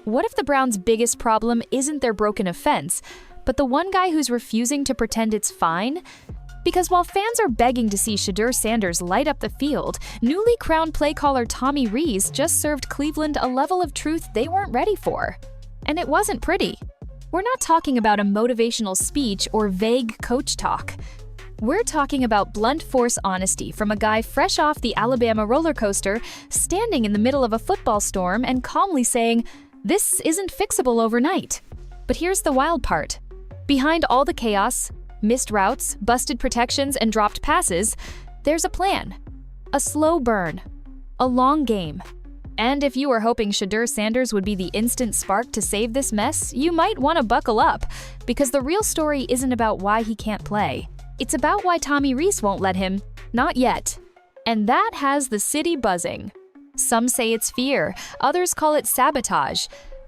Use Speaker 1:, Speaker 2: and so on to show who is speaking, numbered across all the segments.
Speaker 1: What if the Browns' biggest problem isn't their broken offense, but the one guy who's refusing to pretend it's fine? Because while fans are begging to see Shadur Sanders light up the field, newly crowned play caller Tommy Rees just served Cleveland a level of truth they weren't ready for. And it wasn't pretty. We're not talking about a motivational speech or vague coach talk. We're talking about blunt force honesty from a guy fresh off the Alabama roller coaster, standing in the middle of a football storm and calmly saying, "This isn't fixable overnight." But here's the wild part. Behind all the chaos, missed routes, busted protections, and dropped passes, there's a plan. A slow burn. A long game. And if you were hoping Shadur Sanders would be the instant spark to save this mess, you might want to buckle up, because the real story isn't about why he can't play. It's about why Tommy Rees won't let him. Not yet. And that has the city buzzing. Some say it's fear, others call it sabotage.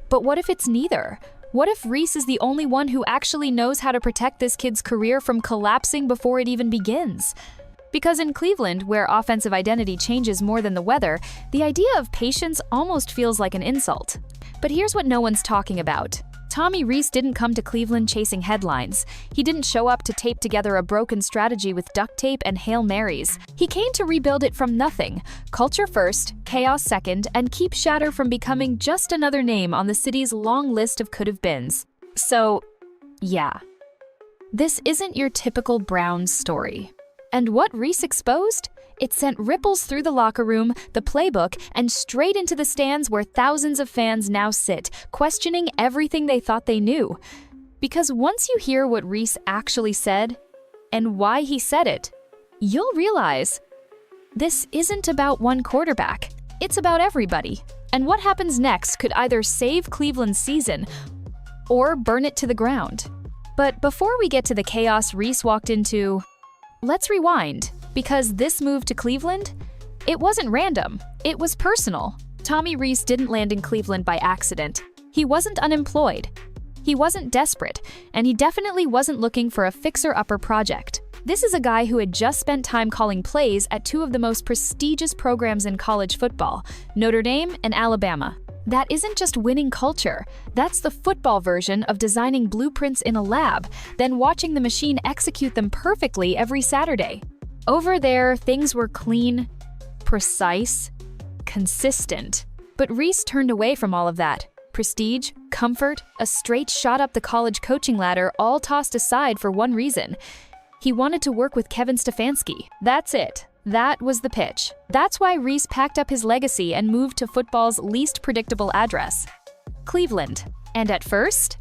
Speaker 1: But what if it's neither? What if Reese is the only one who actually knows how to protect this kid's career from collapsing before it even begins? Because in Cleveland, where offensive identity changes more than the weather, the idea of patience almost feels like an insult. But here's what no one's talking about. Tommy Rees didn't come to Cleveland chasing headlines. He didn't show up to tape together a broken strategy with duct tape and Hail Marys. He came to rebuild it from nothing. Culture first, chaos second, and keep Shadur from becoming just another name on the city's long list of could-have-beens. So, yeah. This isn't your typical Browns story. And what Reese exposed? It sent ripples through the locker room, the playbook, and straight into the stands where thousands of fans now sit, questioning everything they thought they knew. Because once you hear what Reese actually said, and why he said it, you'll realize this isn't about one quarterback. It's about everybody. And what happens next could either save Cleveland's season or burn it to the ground. But before we get to the chaos Reese walked into, let's rewind. Because this move to Cleveland, it wasn't random, it was personal. Tommy Rees didn't land in Cleveland by accident. He wasn't unemployed. He wasn't desperate, and he definitely wasn't looking for a fixer-upper project. This is a guy who had just spent time calling plays at two of the most prestigious programs in college football, Notre Dame and Alabama. That isn't just winning culture. That's the football version of designing blueprints in a lab, then watching the machine execute them perfectly every Saturday. Over there, things were clean, precise, consistent. But Reese turned away from all of that. Prestige, comfort, a straight shot up the college coaching ladder, all tossed aside for one reason. He wanted to work with Kevin Stefanski. That's it. That was the pitch. That's why Reese packed up his legacy and moved to football's least predictable address, Cleveland. And at first,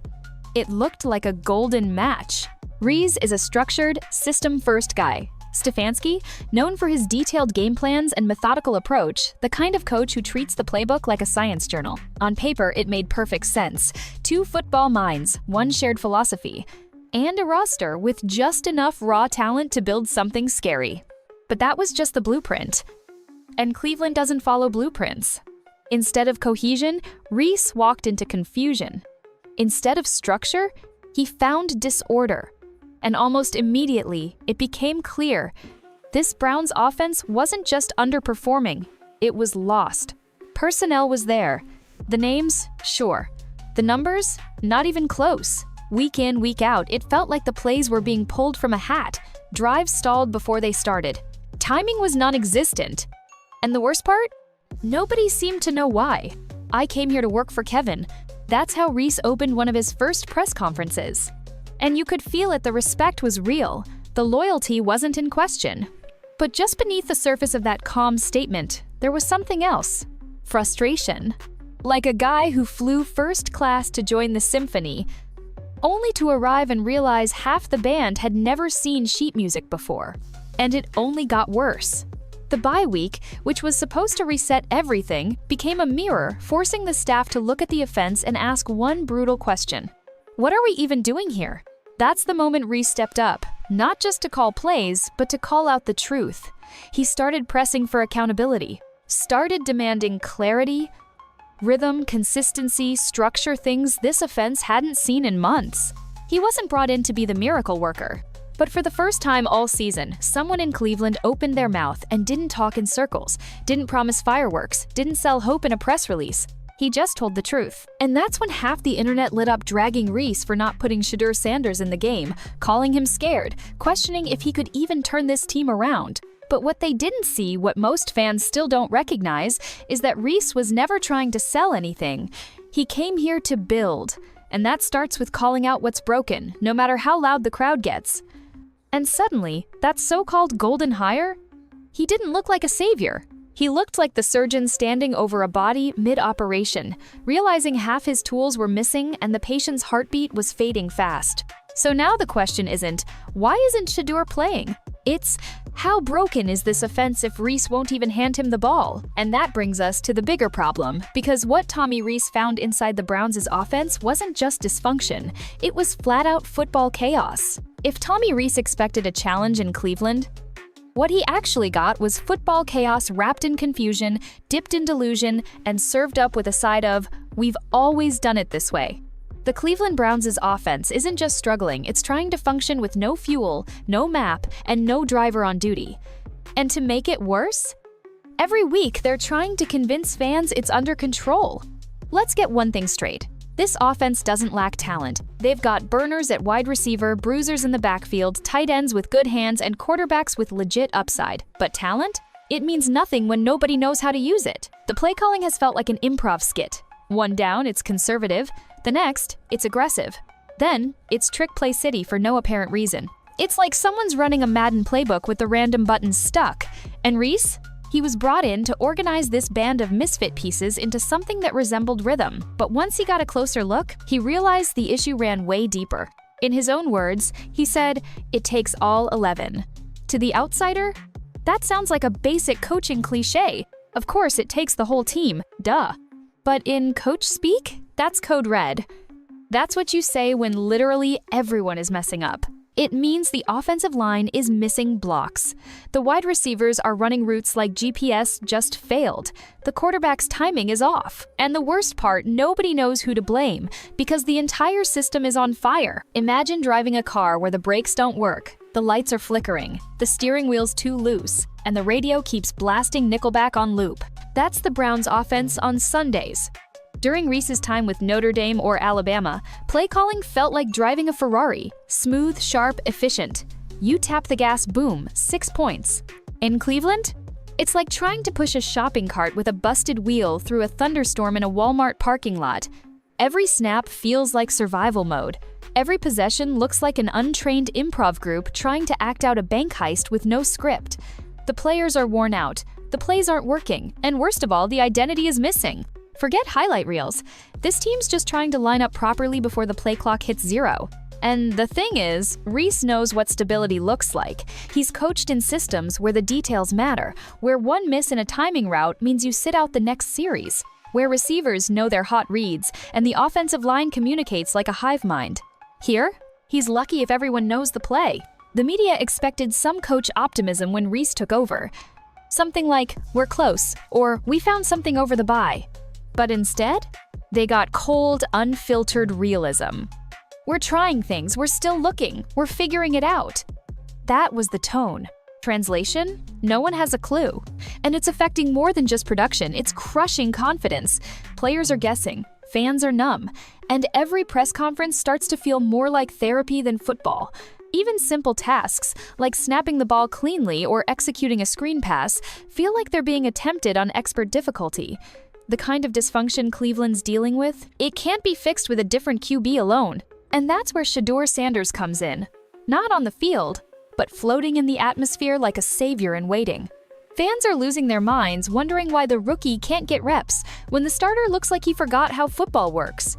Speaker 1: it looked like a golden match. Reese is a structured, system-first guy. Stefanski, known for his detailed game plans and methodical approach, the kind of coach who treats the playbook like a science journal. On paper, it made perfect sense. Two football minds, one shared philosophy, and a roster with just enough raw talent to build something scary. But that was just the blueprint. And Cleveland doesn't follow blueprints. Instead of cohesion, Reese walked into confusion. Instead of structure, he found disorder. And almost immediately, it became clear this Browns offense wasn't just underperforming, it was lost. Personnel was there. The names, sure. The numbers, not even close. Week in, week out, it felt like the plays were being pulled from a hat. Drives stalled before they started. Timing was non-existent. And the worst part? Nobody seemed to know why. "I came here to work for Kevin." That's how Reese opened one of his first press conferences. And you could feel it, the respect was real. The loyalty wasn't in question. But just beneath the surface of that calm statement, there was something else. Frustration. Like a guy who flew first class to join the symphony, only to arrive and realize half the band had never seen sheet music before. And it only got worse. The bye week, which was supposed to reset everything, became a mirror, forcing the staff to look at the offense and ask one brutal question. What are we even doing here? That's the moment Reese stepped up, not just to call plays, but to call out the truth. He started pressing for accountability, started demanding clarity, rhythm, consistency, structure, things this offense hadn't seen in months. He wasn't brought in to be the miracle worker. But for the first time all season, someone in Cleveland opened their mouth and didn't talk in circles, didn't promise fireworks, didn't sell hope in a press release. He just told the truth. And that's when half the internet lit up dragging Reese for not putting Shadur Sanders in the game, calling him scared, questioning if he could even turn this team around. But what they didn't see, what most fans still don't recognize, is that Reese was never trying to sell anything. He came here to build. And that starts with calling out what's broken, no matter how loud the crowd gets. And suddenly, that so-called golden hire? He didn't look like a savior. He looked like the surgeon standing over a body mid-operation, realizing half his tools were missing and the patient's heartbeat was fading fast. So now the question isn't, why isn't Shedeur playing? It's, how broken is this offense if Reese won't even hand him the ball? And that brings us to the bigger problem, because what Tommy Rees found inside the Browns' offense wasn't just dysfunction, it was flat-out football chaos. If Tommy Rees expected a challenge in Cleveland, what he actually got was football chaos wrapped in confusion, dipped in delusion, and served up with a side of, we've always done it this way. The Cleveland Browns' offense isn't just struggling, it's trying to function with no fuel, no map, and no driver on duty. And to make it worse, every week they're trying to convince fans it's under control. Let's get one thing straight. This offense doesn't lack talent. They've got burners at wide receiver, bruisers in the backfield, tight ends with good hands, and quarterbacks with legit upside. But talent? It means nothing when nobody knows how to use it. The play calling has felt like an improv skit. One down, it's conservative. The next, it's aggressive. Then, it's trick play city for no apparent reason. It's like someone's running a Madden playbook with the random buttons stuck. And Reese? He was brought in to organize this band of misfit pieces into something that resembled rhythm. But once he got a closer look, he realized the issue ran way deeper. In his own words, he said, "It takes all 11. To the outsider, that sounds like a basic coaching cliche. Of course, it takes the whole team, duh. But in coach speak, that's code red. That's what you say when literally everyone is messing up. It means the offensive line is missing blocks. The wide receivers are running routes like GPS just failed. The quarterback's timing is off. And the worst part, nobody knows who to blame because the entire system is on fire. Imagine driving a car where the brakes don't work, the lights are flickering, the steering wheel's too loose, and the radio keeps blasting Nickelback on loop. That's the Browns' offense on Sundays. During Reese's time with Notre Dame or Alabama, play calling felt like driving a Ferrari. Smooth, sharp, efficient. You tap the gas, boom, 6 points. In Cleveland, it's like trying to push a shopping cart with a busted wheel through a thunderstorm in a Walmart parking lot. Every snap feels like survival mode. Every possession looks like an untrained improv group trying to act out a bank heist with no script. The players are worn out. The plays aren't working. And worst of all, the identity is missing. Forget highlight reels. This team's just trying to line up properly before the play clock hits 0. And the thing is, Reese knows what stability looks like. He's coached in systems where the details matter, where one miss in a timing route means you sit out the next series, where receivers know their hot reads, and the offensive line communicates like a hive mind. Here, he's lucky if everyone knows the play. The media expected some coach optimism when Reese took over. Something like, "We're close," or "We found something over the bye." But instead, they got cold, unfiltered realism. "We're trying things, we're still looking, we're figuring it out." That was the tone. Translation? No one has a clue. And it's affecting more than just production, it's crushing confidence. Players are guessing, fans are numb, and every press conference starts to feel more like therapy than football. Even simple tasks, like snapping the ball cleanly or executing a screen pass, feel like they're being attempted on expert difficulty. The kind of dysfunction Cleveland's dealing with, it can't be fixed with a different QB alone. And that's where Shadur Sanders comes in. Not on the field, but floating in the atmosphere like a savior in waiting. Fans are losing their minds, wondering why the rookie can't get reps when the starter looks like he forgot how football works.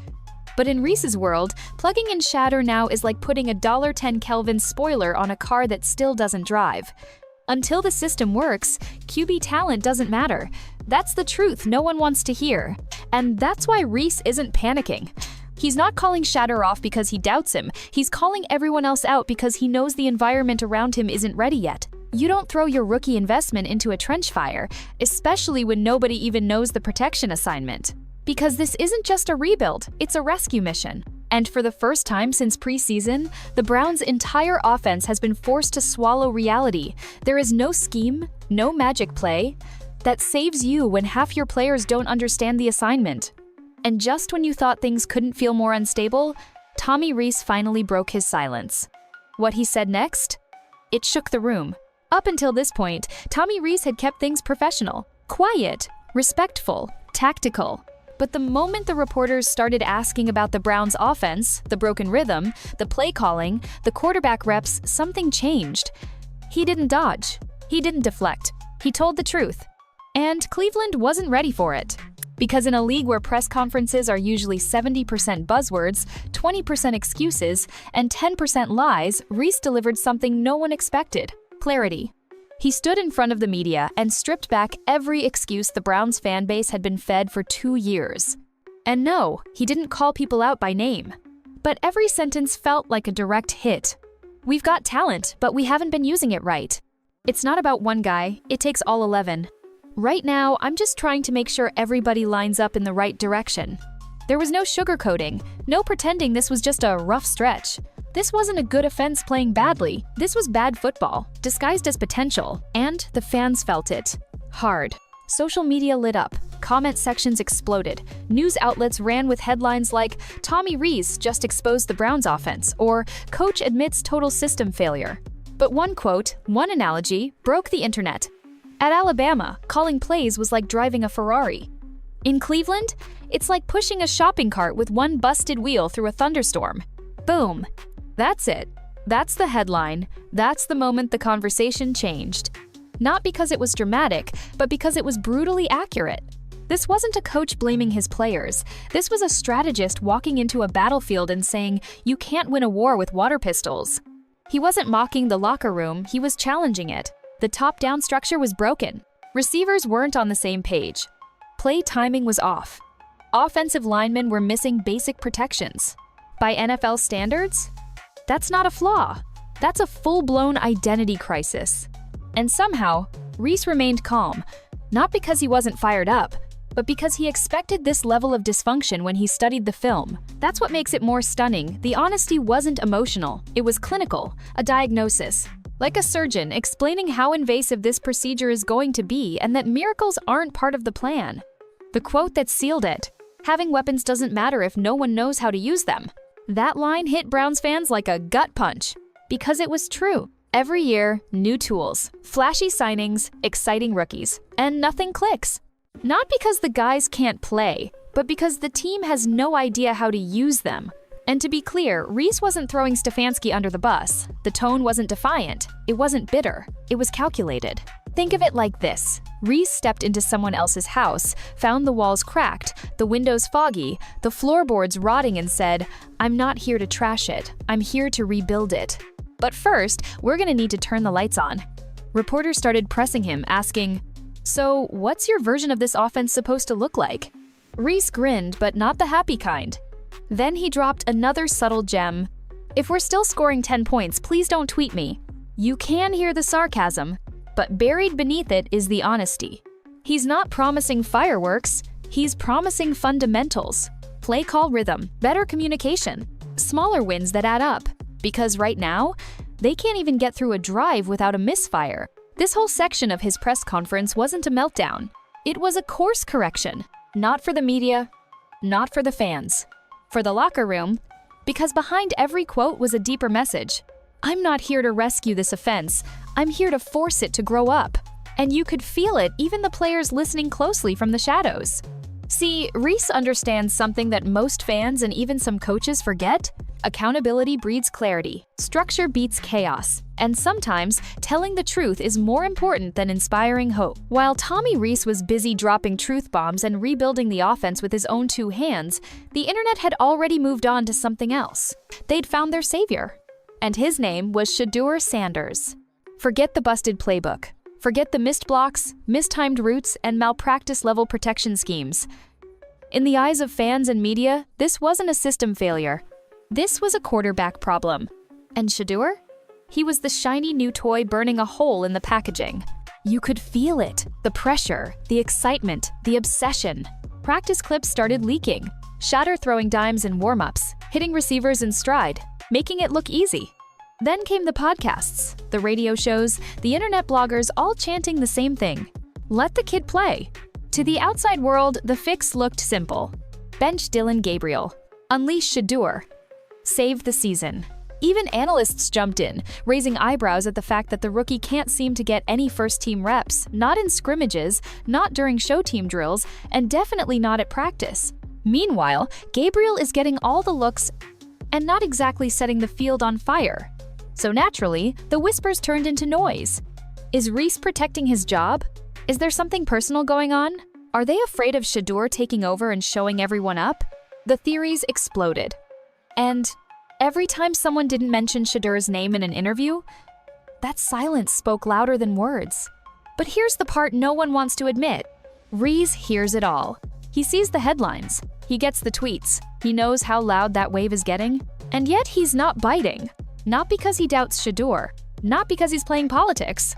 Speaker 1: But in Reese's world, plugging in Shedeur now is like putting a $10 Kelvin spoiler on a car that still doesn't drive. Until the system works, QB talent doesn't matter. That's the truth no one wants to hear. And that's why Reese isn't panicking. He's not calling Shedeur off because he doubts him. He's calling everyone else out because he knows the environment around him isn't ready yet. You don't throw your rookie investment into a trench fire, especially when nobody even knows the protection assignment. Because this isn't just a rebuild, it's a rescue mission. And for the first time since preseason, the Browns' entire offense has been forced to swallow reality. There is no scheme, no magic play that saves you when half your players don't understand the assignment. And just when you thought things couldn't feel more unstable, Tommy Rees finally broke his silence. What he said next? It shook the room. Up until this point, Tommy Rees had kept things professional, quiet, respectful, tactical. But the moment the reporters started asking about the Browns' offense, the broken rhythm, the play calling, the quarterback reps, something changed. He didn't dodge. He didn't deflect. He told the truth. And Cleveland wasn't ready for it. Because in a league where press conferences are usually 70% buzzwords, 20% excuses, and 10% lies, Reese delivered something no one expected: clarity. He stood in front of the media and stripped back every excuse the Browns fan base had been fed for 2 years. And no, he didn't call people out by name. But every sentence felt like a direct hit. We've got talent, but we haven't been using it right. It's not about one guy, it takes all 11. Right now, I'm just trying to make sure everybody lines up in the right direction. There was no sugarcoating, no pretending this was just a rough stretch. This wasn't a good offense playing badly. This was bad football, disguised as potential, and the fans felt it. Hard. Social media lit up. Comment sections exploded. News outlets ran with headlines like, "Tommy Rees just exposed the Browns offense," or "Coach admits total system failure." But one quote, one analogy, broke the internet. At Alabama, calling plays was like driving a Ferrari. In Cleveland, it's like pushing a shopping cart with one busted wheel through a thunderstorm. Boom. That's it. That's the headline. That's the moment the conversation changed. Not because it was dramatic, but because it was brutally accurate. This wasn't a coach blaming his players. This was a strategist walking into a battlefield and saying, "You can't win a war with water pistols." He wasn't mocking the locker room, he was challenging it. The top-down structure was broken. Receivers weren't on the same page. Play timing was off. Offensive linemen were missing basic protections. By NFL standards, that's not a flaw. That's a full-blown identity crisis. And somehow, Reese remained calm, not because he wasn't fired up, but because he expected this level of dysfunction when he studied the film. That's what makes it more stunning. The honesty wasn't emotional, it was clinical, a diagnosis. Like a surgeon explaining how invasive this procedure is going to be and that miracles aren't part of the plan. The quote that sealed it: "Having weapons doesn't matter if no one knows how to use them." That line hit Browns fans like a gut punch. Because it was true. Every year, new tools, flashy signings, exciting rookies, and nothing clicks. Not because the guys can't play, but because the team has no idea how to use them. And to be clear, Reese wasn't throwing Stefanski under the bus. The tone wasn't defiant. It wasn't bitter. It was calculated. Think of it like this. Reese stepped into someone else's house, found the walls cracked, the windows foggy, the floorboards rotting, and said, "I'm not here to trash it. I'm here to rebuild it. But first, we're gonna need to turn the lights on." Reporters started pressing him, asking, "So, what's your version of this offense supposed to look like?" Reese grinned, but not the happy kind. Then he dropped another subtle gem. "If we're still scoring 10 points, please don't tweet me." You can hear the sarcasm, but buried beneath it is the honesty. He's not promising fireworks, he's promising fundamentals. Play call rhythm, better communication, smaller wins that add up. Because right now, they can't even get through a drive without a misfire. This whole section of his press conference wasn't a meltdown. It was a course correction. Not for the media, not for the fans. For the locker room, because behind every quote was a deeper message. I'm not here to rescue this offense. I'm here to force it to grow up. And you could feel it, even the players listening closely from the shadows. See, Reese understands something that most fans and even some coaches forget. Accountability breeds clarity. Structure beats chaos. And sometimes, telling the truth is more important than inspiring hope. While Tommy Rees was busy dropping truth bombs and rebuilding the offense with his own 2 hands, the internet had already moved on to something else. They'd found their savior. And his name was Shadur Sanders. Forget the busted playbook. Forget the missed blocks, mistimed routes, and malpractice-level protection schemes. In the eyes of fans and media, this wasn't a system failure. This was a quarterback problem. And Shedeur? He was the shiny new toy burning a hole in the packaging. You could feel it, the pressure, the excitement, the obsession. Practice clips started leaking. Shadur throwing dimes in warm-ups, hitting receivers in stride, making it look easy. Then came the podcasts, the radio shows, the internet bloggers all chanting the same thing. Let the kid play. To the outside world, the fix looked simple. Bench Dillon Gabriel. Unleash Shedeur. Save the season. Even analysts jumped in, raising eyebrows at the fact that the rookie can't seem to get any first-team reps, not in scrimmages, not during show team drills, and definitely not at practice. Meanwhile, Gabriel is getting all the looks and not exactly setting the field on fire. So naturally, the whispers turned into noise. Is Reese protecting his job? Is there something personal going on? Are they afraid of Shedeur taking over and showing everyone up? The theories exploded. And every time someone didn't mention Shedeur's name in an interview, that silence spoke louder than words. But here's the part no one wants to admit. Reese hears it all. He sees the headlines. He gets the tweets. He knows how loud that wave is getting. And yet he's not biting. Not because he doubts Shedeur. Not because he's playing politics.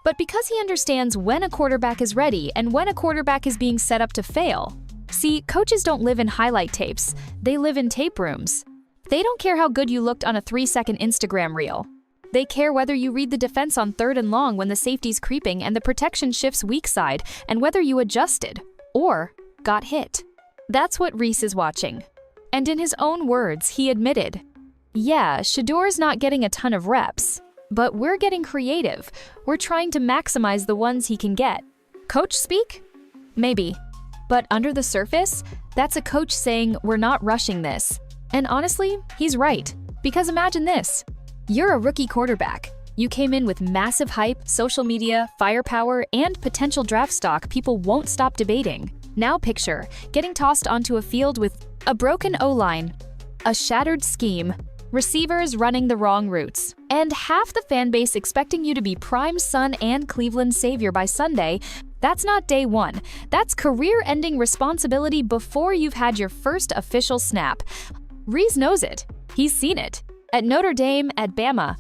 Speaker 1: But because he understands when a quarterback is ready and when a quarterback is being set up to fail. See, coaches don't live in highlight tapes. They live in tape rooms. They don't care how good you looked on a 3-second Instagram reel. They care whether you read the defense on 3rd and long when the safety's creeping and the protection shifts weak side, and whether you adjusted or got hit. That's what Reese is watching. And in his own words, he admitted, yeah, Shedeur's not getting a ton of reps, but we're getting creative. We're trying to maximize the ones he can get. Coach speak? Maybe. But under the surface, that's a coach saying we're not rushing this. And honestly, he's right. Because imagine this. You're a rookie quarterback. You came in with massive hype, social media, firepower, and potential draft stock people won't stop debating. Now picture getting tossed onto a field with a broken O-line, a shattered scheme, receivers running the wrong routes, and half the fan base expecting you to be prime son and Cleveland savior by Sunday. That's not day one. That's career-ending responsibility before you've had your first official snap. Reese knows it. He's seen it. At Notre Dame, at Bama.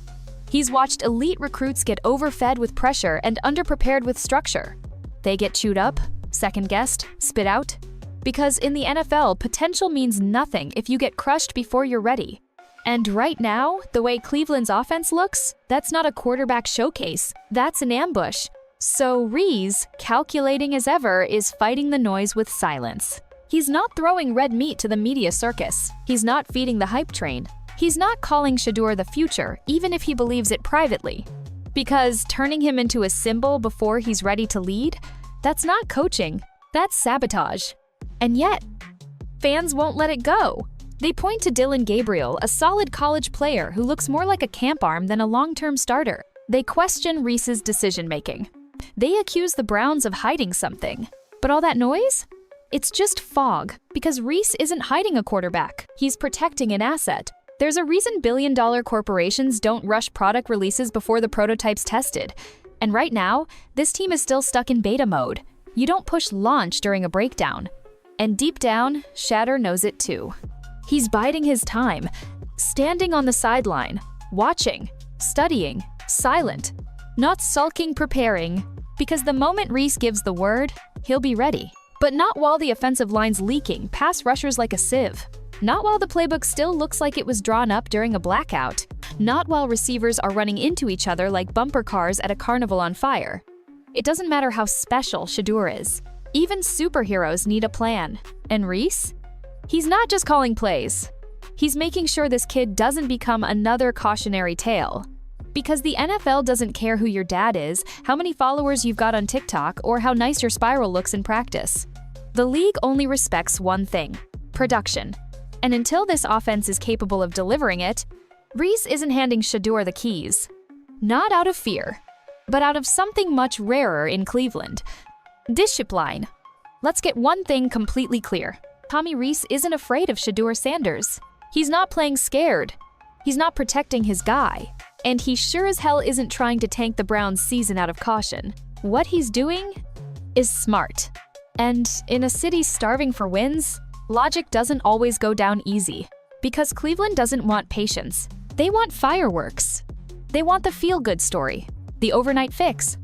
Speaker 1: He's watched elite recruits get overfed with pressure and underprepared with structure. They get chewed up, second-guessed, spit out. Because in the NFL, potential means nothing if you get crushed before you're ready. And right now, the way Cleveland's offense looks, that's not a quarterback showcase. That's an ambush. So Reese, calculating as ever, is fighting the noise with silence. He's not throwing red meat to the media circus. He's not feeding the hype train. He's not calling Shedeur the future, even if he believes it privately. Because turning him into a symbol before he's ready to lead, that's not coaching, that's sabotage. And yet, fans won't let it go. They point to Dillon Gabriel, a solid college player who looks more like a camp arm than a long-term starter. They question Reese's decision-making. They accuse the Browns of hiding something. But all that noise? It's just fog, because Reese isn't hiding a quarterback. He's protecting an asset. There's a reason billion-dollar corporations don't rush product releases before the prototype's tested. And right now, this team is still stuck in beta mode. You don't push launch during a breakdown. And deep down, Shedeur knows it too. He's biding his time, standing on the sideline, watching, studying, silent, not sulking, preparing, because the moment Reese gives the word, he'll be ready. But not while the offensive line's leaking past rushers like a sieve. Not while the playbook still looks like it was drawn up during a blackout. Not while receivers are running into each other like bumper cars at a carnival on fire. It doesn't matter how special Shedeur is. Even superheroes need a plan. And Reese? He's not just calling plays. He's making sure this kid doesn't become another cautionary tale. Because the NFL doesn't care who your dad is, how many followers you've got on TikTok, or how nice your spiral looks in practice. The league only respects one thing: production. And until this offense is capable of delivering it, Reese isn't handing Shedeur the keys. Not out of fear, but out of something much rarer in Cleveland: discipline. Let's get one thing completely clear. Tommy Rees isn't afraid of Shadur Sanders. He's not playing scared. He's not protecting his guy. And he sure as hell isn't trying to tank the Browns' season out of caution. What he's doing is smart. And in a city starving for wins, logic doesn't always go down easy. Because Cleveland doesn't want patience. They want fireworks. They want the feel-good story, the overnight fix,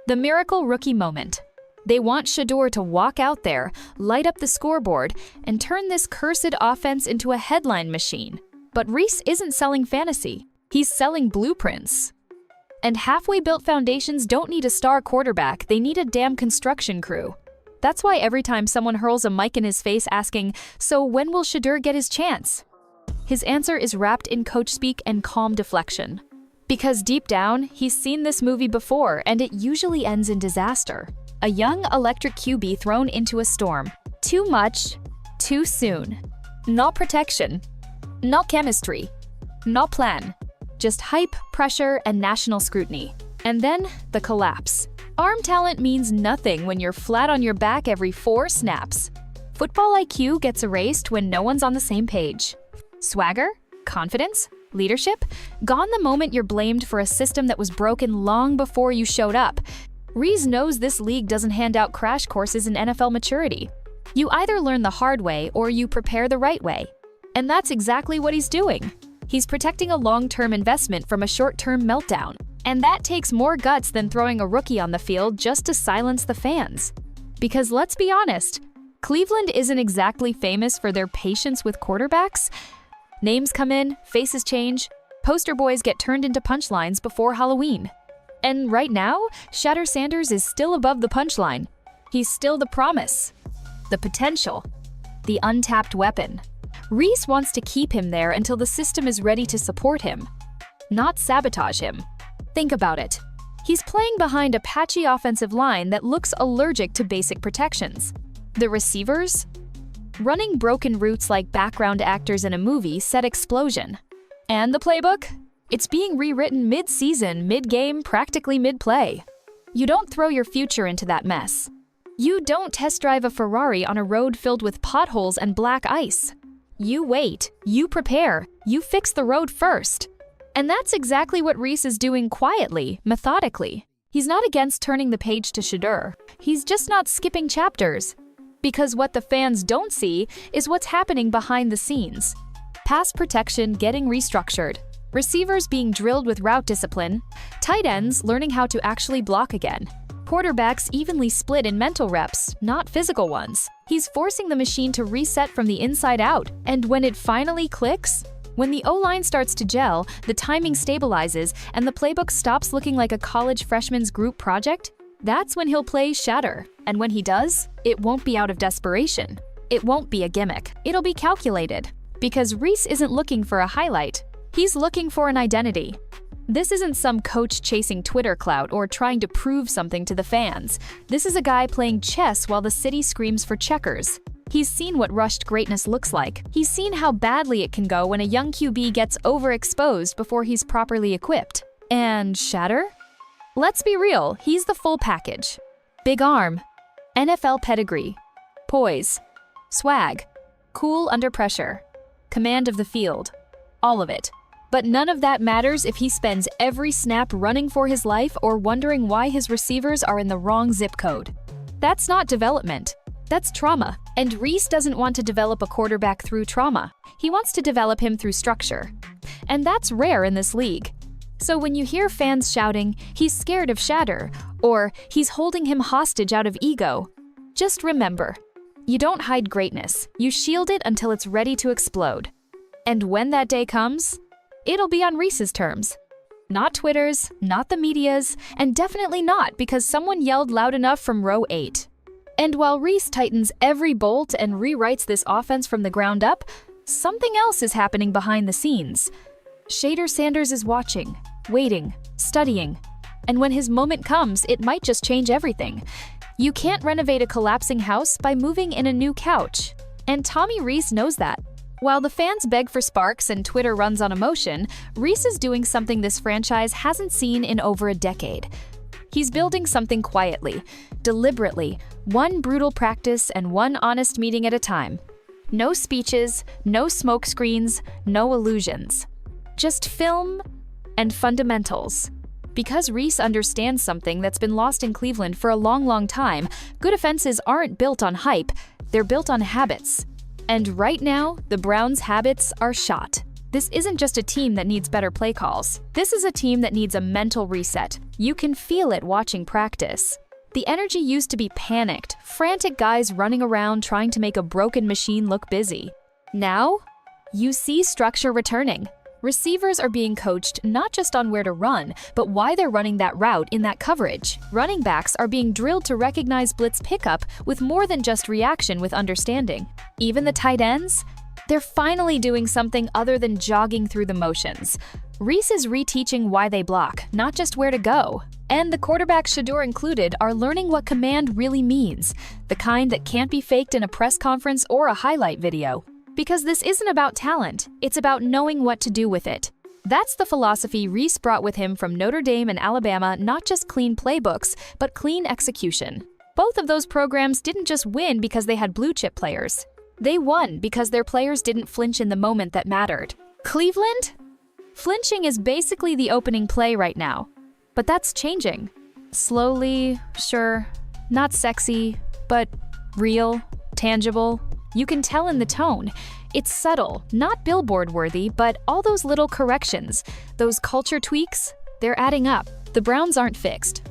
Speaker 1: the miracle rookie moment. They want Shedeur to walk out there, light up the scoreboard, and turn this cursed offense into a headline machine. But Reese isn't selling fantasy. He's selling blueprints. And halfway built foundations don't need a star quarterback, they need a damn construction crew. That's why every time someone hurls a mic in his face asking, "So when will Shedeur get his chance?" his answer is wrapped in coach speak and calm deflection. Because deep down, he's seen this movie before, and it usually ends in disaster. A young electric QB thrown into a storm. Too much, too soon. Not protection, not chemistry, not plan. Just hype, pressure, and national scrutiny. And then, the collapse. Arm talent means nothing when you're flat on your back every 4 snaps. Football IQ gets erased when no one's on the same page. Swagger, confidence, leadership, gone the moment you're blamed for a system that was broken long before you showed up. Reese knows this league doesn't hand out crash courses in NFL maturity. You either learn the hard way or you prepare the right way. And that's exactly what he's doing. He's protecting a long-term investment from a short-term meltdown. And that takes more guts than throwing a rookie on the field just to silence the fans. Because let's be honest, Cleveland isn't exactly famous for their patience with quarterbacks. Names come in, faces change, poster boys get turned into punchlines before Halloween. And right now, Shadur Sanders is still above the punchline. He's still the promise, the potential, the untapped weapon. Reese wants to keep him there until the system is ready to support him, not sabotage him. Think about it. He's playing behind a patchy offensive line that looks allergic to basic protections. The receivers? Running broken routes like background actors in a movie set explosion. And the playbook? It's being rewritten mid-season, mid-game, practically mid-play. You don't throw your future into that mess. You don't test drive a Ferrari on a road filled with potholes and black ice. You wait, you prepare, you fix the road first. And that's exactly what Reese is doing quietly, methodically. He's not against turning the page to Shedeur. He's just not skipping chapters. Because what the fans don't see is what's happening behind the scenes. Pass protection getting restructured, receivers being drilled with route discipline, tight ends learning how to actually block again, quarterbacks evenly split in mental reps, not physical ones. He's forcing the machine to reset from the inside out, and when it finally clicks, when the O-line starts to gel, the timing stabilizes, and the playbook stops looking like a college freshman's group project, that's when he'll play Shedeur. And when he does, it won't be out of desperation. It won't be a gimmick. It'll be calculated. Because Reese isn't looking for a highlight. He's looking for an identity. This isn't some coach chasing Twitter clout or trying to prove something to the fans. This is a guy playing chess while the city screams for checkers. He's seen what rushed greatness looks like. He's seen how badly it can go when a young QB gets overexposed before he's properly equipped. And Shedeur? Let's be real, he's the full package. Big arm, NFL pedigree, poise, swag, cool under pressure, command of the field, all of it. But none of that matters if he spends every snap running for his life or wondering why his receivers are in the wrong zip code. That's not development. That's trauma. And Reese doesn't want to develop a quarterback through trauma. He wants to develop him through structure. And that's rare in this league. So when you hear fans shouting, "He's scared of Shedeur," or "He's holding him hostage out of ego," just remember, you don't hide greatness. You shield it until it's ready to explode. And when that day comes, it'll be on Reese's terms. Not Twitter's, not the media's, and definitely not because someone yelled loud enough from row 8. And while Reese tightens every bolt and rewrites this offense from the ground up, something else is happening behind the scenes. Shadur Sanders is watching, waiting, studying. And when his moment comes, it might just change everything. You can't renovate a collapsing house by moving in a new couch. And Tommy Rees knows that. While the fans beg for sparks and Twitter runs on emotion, Reese is doing something this franchise hasn't seen in over a decade. He's building something quietly, deliberately, one brutal practice and one honest meeting at a time. No speeches, no smoke screens, no illusions. Just film and fundamentals. Because Reese understands something that's been lost in Cleveland for a long time, good offenses aren't built on hype, they're built on habits. And right now, the Browns' habits are shot. This isn't just a team that needs better play calls. This is a team that needs a mental reset. You can feel it watching practice. The energy used to be panicked, frantic guys running around trying to make a broken machine look busy. Now, you see structure returning. Receivers are being coached not just on where to run, but why they're running that route in that coverage. Running backs are being drilled to recognize blitz pickup with more than just reaction with understanding. Even the tight ends? They're finally doing something other than jogging through the motions. Reese is reteaching why they block, not just where to go. And the quarterbacks, Shedeur included, are learning what command really means, the kind that can't be faked in a press conference or a highlight video. Because this isn't about talent, it's about knowing what to do with it. That's the philosophy Reese brought with him from Notre Dame and Alabama, not just clean playbooks, but clean execution. Both of those programs didn't just win because they had blue-chip players. They won because their players didn't flinch in the moment that mattered. Cleveland? Flinching is basically the opening play right now. But that's changing. Slowly, sure, not sexy, but real, tangible. You can tell in the tone. It's subtle, not billboard-worthy, but all those little corrections, those culture tweaks, they're adding up. The Browns aren't fixed.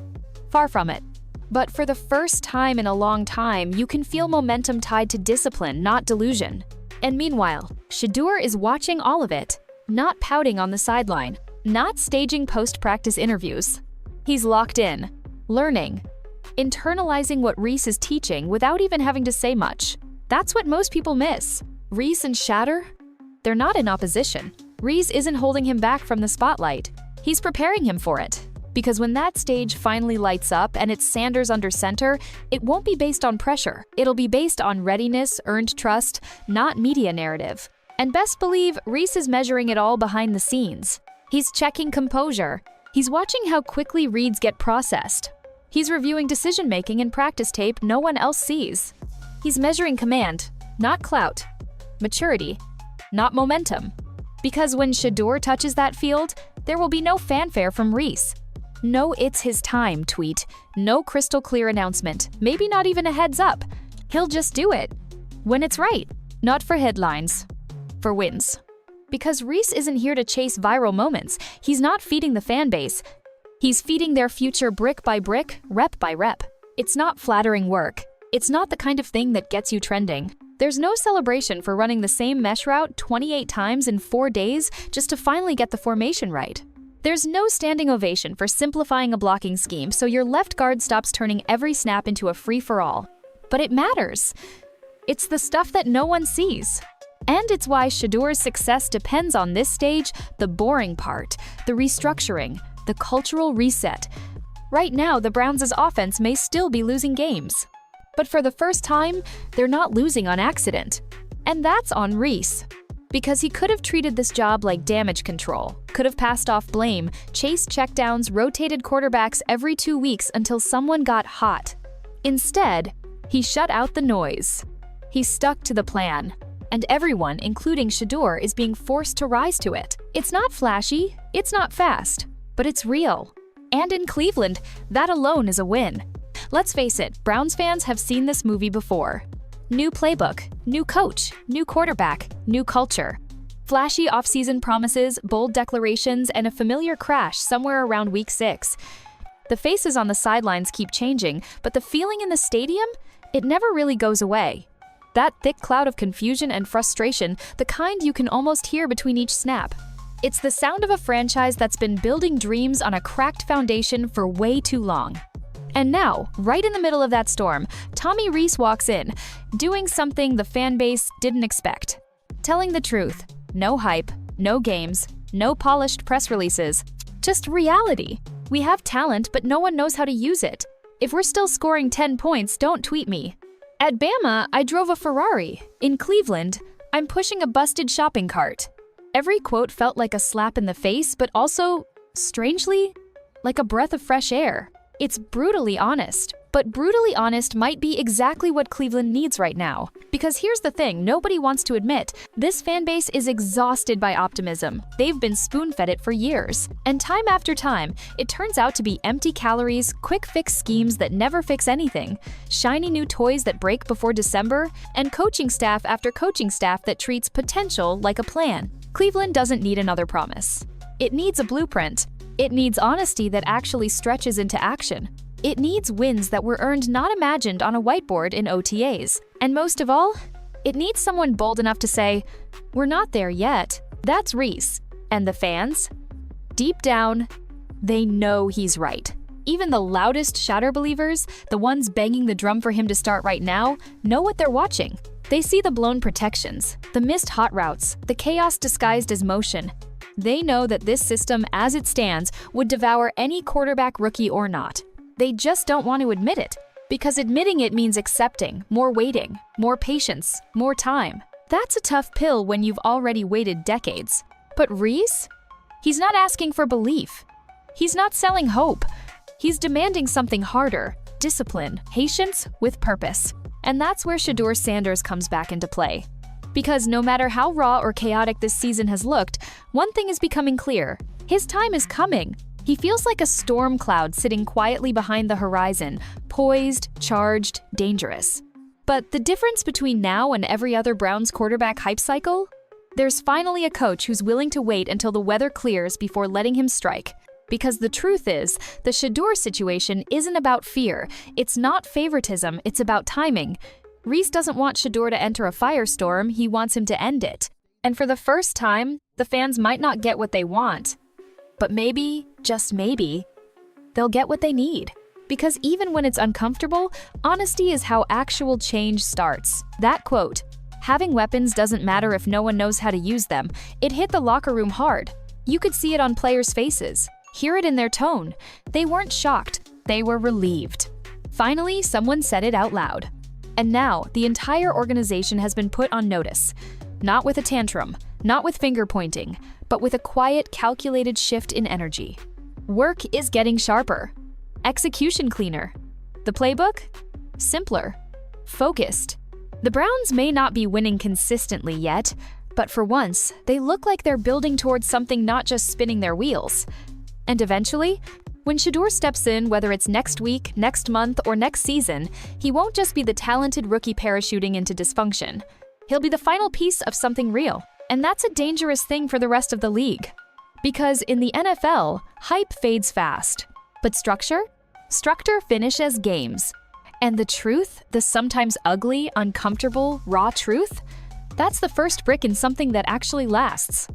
Speaker 1: Far from it. But for the first time in a long time, you can feel momentum tied to discipline, not delusion. And meanwhile, Shedeur is watching all of it, not pouting on the sideline, not staging post-practice interviews. He's locked in, learning, internalizing what Reese is teaching without even having to say much. That's what most people miss. Reese and Shadur? They're not in opposition. Reese isn't holding him back from the spotlight. He's preparing him for it. Because when that stage finally lights up and it's Sanders under center, it won't be based on pressure. It'll be based on readiness, earned trust, not media narrative. And best believe Reese is measuring it all behind the scenes. He's checking composure. He's watching how quickly reads get processed. He's reviewing decision-making and practice tape no one else sees. He's measuring command, not clout. Maturity, not momentum. Because when Shedeur touches that field, there will be no fanfare from Reese. No "it's his time" tweet, no crystal clear announcement, maybe not even a heads up. He'll just do it. When it's right, not for headlines, for wins. Because Reese isn't here to chase viral moments. He's not feeding the fan base. He's feeding their future brick by brick, rep by rep. It's not flattering work. It's not the kind of thing that gets you trending. There's no celebration for running the same mesh route 28 times in 4 days just to finally get the formation right. There's no standing ovation for simplifying a blocking scheme so your left guard stops turning every snap into a free-for-all. But it matters. It's the stuff that no one sees. And it's why Shedeur's success depends on this stage, the boring part, the restructuring, the cultural reset. Right now, the Browns' offense may still be losing games. But for the first time, they're not losing on accident. And that's on Reese. Because he could have treated this job like damage control, could have passed off blame, chased checkdowns, rotated quarterbacks every 2 weeks until someone got hot. Instead, he shut out the noise. He stuck to the plan. And everyone, including Shedeur, is being forced to rise to it. It's not flashy, it's not fast, but it's real. And in Cleveland, that alone is a win. Let's face it, Browns fans have seen this movie before. New playbook, new coach, new quarterback, new culture. Flashy offseason promises, bold declarations, and a familiar crash somewhere around week 6. The faces on the sidelines keep changing, but the feeling in the stadium? It never really goes away. That thick cloud of confusion and frustration, the kind you can almost hear between each snap. It's the sound of a franchise that's been building dreams on a cracked foundation for way too long. And now, right in the middle of that storm, Tommy Rees walks in, doing something the fan base didn't expect. Telling the truth. No hype, no games, no polished press releases. Just reality. We have talent, but no one knows how to use it. If we're still scoring 10 points, don't tweet me. At Bama, I drove a Ferrari. In Cleveland, I'm pushing a busted shopping cart. Every quote felt like a slap in the face, but also, strangely, like a breath of fresh air. It's brutally honest, but brutally honest might be exactly what Cleveland needs right now. Because here's the thing nobody wants to admit, this fan base is exhausted by optimism. They've been spoon-fed it for years. And time after time, it turns out to be empty calories, quick-fix schemes that never fix anything, shiny new toys that break before December, and coaching staff after coaching staff that treats potential like a plan. Cleveland doesn't need another promise. It needs a blueprint. It needs honesty that actually stretches into action. It needs wins that were earned, not imagined on a whiteboard in OTAs. And most of all, it needs someone bold enough to say, "We're not there yet." That's Reese. And the fans? Deep down, they know he's right. Even the loudest Shadur believers, the ones banging the drum for him to start right now, know what they're watching. They see the blown protections, the missed hot routes, the chaos disguised as motion. They know that this system, as it stands, would devour any quarterback, rookie or not. They just don't want to admit it, because admitting it means accepting, more waiting, more patience, more time. That's a tough pill when you've already waited decades. But Reese? He's not asking for belief. He's not selling hope. He's demanding something harder: discipline, patience with purpose. And that's where Shadur Sanders comes back into play. Because no matter how raw or chaotic this season has looked, one thing is becoming clear: his time is coming. He feels like a storm cloud sitting quietly behind the horizon, poised, charged, dangerous. But the difference between now and every other Browns quarterback hype cycle? There's finally a coach who's willing to wait until the weather clears before letting him strike. Because the truth is, the Shedeur situation isn't about fear. It's not favoritism, it's about timing. Reese doesn't want Shedeur to enter a firestorm, he wants him to end it. And for the first time, the fans might not get what they want. But maybe, just maybe, they'll get what they need. Because even when it's uncomfortable, honesty is how actual change starts. That quote, "Having weapons doesn't matter if no one knows how to use them," it hit the locker room hard. You could see it on players' faces. Hear it in their tone. They weren't shocked, they were relieved. Finally, someone said it out loud. And now, the entire organization has been put on notice. Not with a tantrum, not with finger pointing, but with a quiet, calculated shift in energy. Work is getting sharper. Execution cleaner. The playbook? Simpler. Focused. The Browns may not be winning consistently yet, but for once, they look like they're building towards something, not just spinning their wheels. And eventually, when Shadur steps in, whether it's next week, next month, or next season, he won't just be the talented rookie parachuting into dysfunction. He'll be the final piece of something real. And that's a dangerous thing for the rest of the league. Because in the NFL, hype fades fast. But structure? Structure finishes games. And the truth, the sometimes ugly, uncomfortable, raw truth? That's the first brick in something that actually lasts.